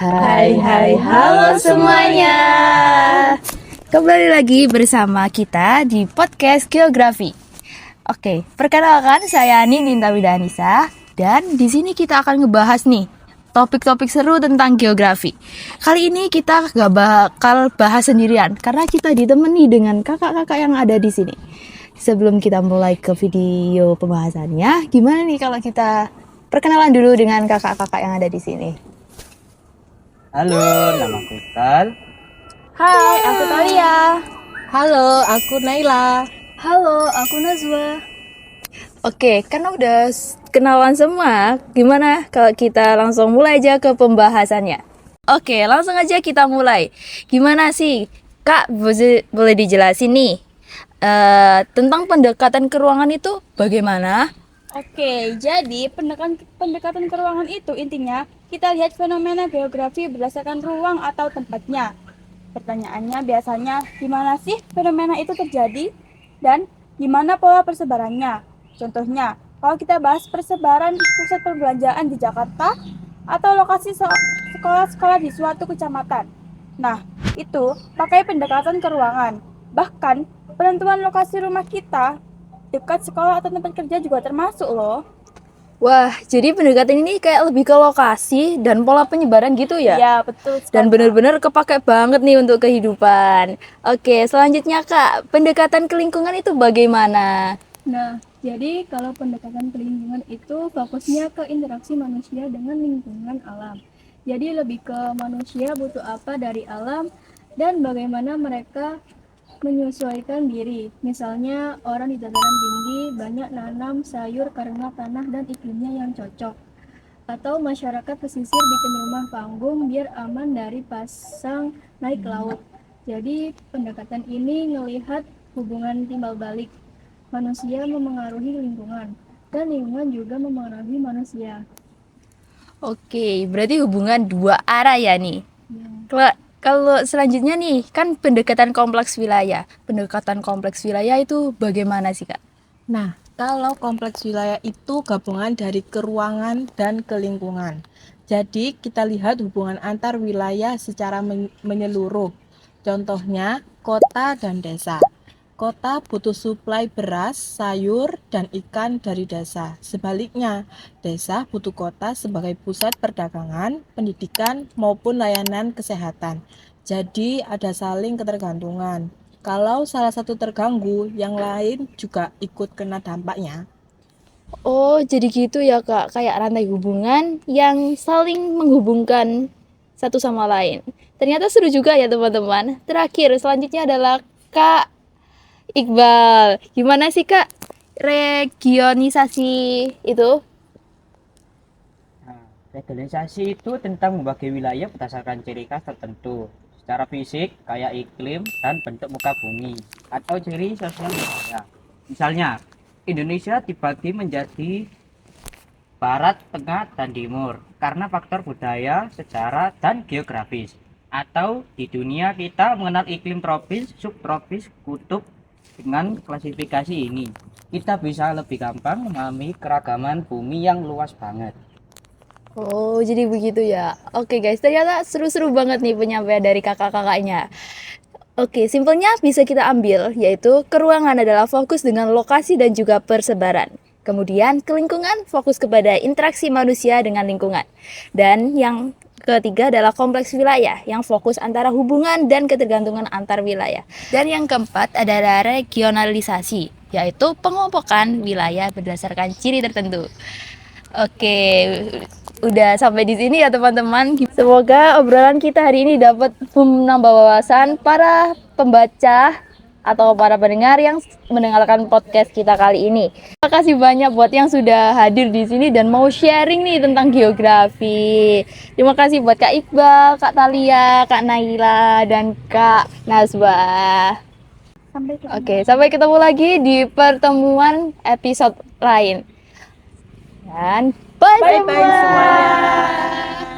Hai, halo semuanya. Kembali lagi bersama kita di podcast Geografi. Oke, perkenalkan saya Ninta Widanisa dan di sini kita akan ngebahas nih topik-topik seru tentang geografi. Kali ini kita gak bakal bahas sendirian karena kita ditemani dengan kakak-kakak yang ada di sini. Sebelum kita mulai ke video pembahasannya, gimana nih kalau kita perkenalan dulu dengan kakak-kakak yang ada di sini? Halo, nama aku Iqbal. Hai, aku Talia. Halo, aku Naila. Halo, aku Nazwa. Oke, karena udah kenalan semua, gimana kalau kita langsung mulai aja ke pembahasannya? Oke, langsung aja kita mulai. Gimana sih, Kak? Boleh dijelasin nih tentang pendekatan ke ruangan itu bagaimana? Oke, jadi pendekatan ke ruangan itu intinya kita lihat fenomena geografi berdasarkan ruang atau tempatnya. Pertanyaannya biasanya gimana sih fenomena itu terjadi dan gimana pola persebarannya. Contohnya, kalau kita bahas persebaran pusat perbelanjaan di Jakarta atau lokasi sekolah-sekolah di suatu kecamatan. Nah, itu pakai pendekatan ke ruangan. Bahkan penentuan lokasi rumah kita dekat sekolah atau tempat kerja juga termasuk loh. Wah, jadi pendekatan ini kayak lebih ke lokasi dan pola penyebaran gitu ya? Ya, betul sekali. Dan benar-benar kepake banget nih untuk kehidupan. Oke, selanjutnya Kak, pendekatan ke lingkungan itu bagaimana? Nah, jadi kalau pendekatan ke lingkungan itu fokusnya ke interaksi manusia dengan lingkungan alam. Jadi lebih ke manusia butuh apa dari alam dan bagaimana mereka menyesuaikan diri. Misalnya orang di dataran tinggi banyak nanam sayur karena tanah dan iklimnya yang cocok. Atau masyarakat pesisir bikin rumah panggung biar aman dari pasang naik laut. Jadi pendekatan ini ngelihat hubungan timbal balik. Manusia memengaruhi lingkungan dan lingkungan juga memengaruhi manusia. Oke, berarti hubungan dua arah ya nih. Ya. Kalau selanjutnya nih, kan pendekatan kompleks wilayah. Pendekatan kompleks wilayah itu bagaimana sih, Kak? Nah, kalau kompleks wilayah itu gabungan dari keruangan dan kelingkungan. Jadi, kita lihat hubungan antar wilayah secara menyeluruh. Contohnya, kota dan desa. Kota butuh suplai beras, sayur, dan ikan dari desa. Sebaliknya, desa butuh kota sebagai pusat perdagangan, pendidikan, maupun layanan kesehatan. Jadi, ada saling ketergantungan. Kalau salah satu terganggu, yang lain juga ikut kena dampaknya. Oh, jadi gitu ya, Kak. Kayak rantai hubungan yang saling menghubungkan satu sama lain. Ternyata seru juga ya, teman-teman. Terakhir, selanjutnya adalah Kak Iqbal. Gimana sih, Kak, regionisasi itu? Nah, regionalisasi itu tentang membagi wilayah berdasarkan ciri khas tertentu secara fisik kayak iklim dan bentuk muka bumi atau ciri sosial wilayah. Misalnya, Indonesia dibagi menjadi barat, tengah, dan timur karena faktor budaya, sejarah, dan geografis. Atau di dunia kita mengenal iklim tropis, subtropis, kutub. Dengan klasifikasi ini, kita bisa lebih gampang memahami keragaman bumi yang luas banget. Oh, jadi begitu ya. Oke guys, ternyata seru-seru banget nih penyampaian dari kakak-kakaknya. Oke, simpelnya bisa kita ambil, yaitu keruangan adalah fokus dengan lokasi dan juga persebaran. Kemudian ke lingkungan fokus kepada interaksi manusia dengan lingkungan. Dan yang ketiga adalah kompleks wilayah yang fokus antara hubungan dan ketergantungan antar wilayah. Dan yang keempat adalah regionalisasi, yaitu pengompokan wilayah berdasarkan ciri tertentu. Oke, udah sampai di sini ya teman-teman. Semoga obrolan kita hari ini dapat menambah wawasan para pembaca atau para pendengar yang mendengarkan podcast kita kali ini. Terima kasih banyak buat yang sudah hadir di sini dan mau sharing nih tentang geografi. Terima kasih buat Kak Iqbal, Kak Talia, Kak Naila, dan Kak Nazwa. Sampai ketemu lagi di pertemuan episode lain. Dan bye Bye-bye semuanya.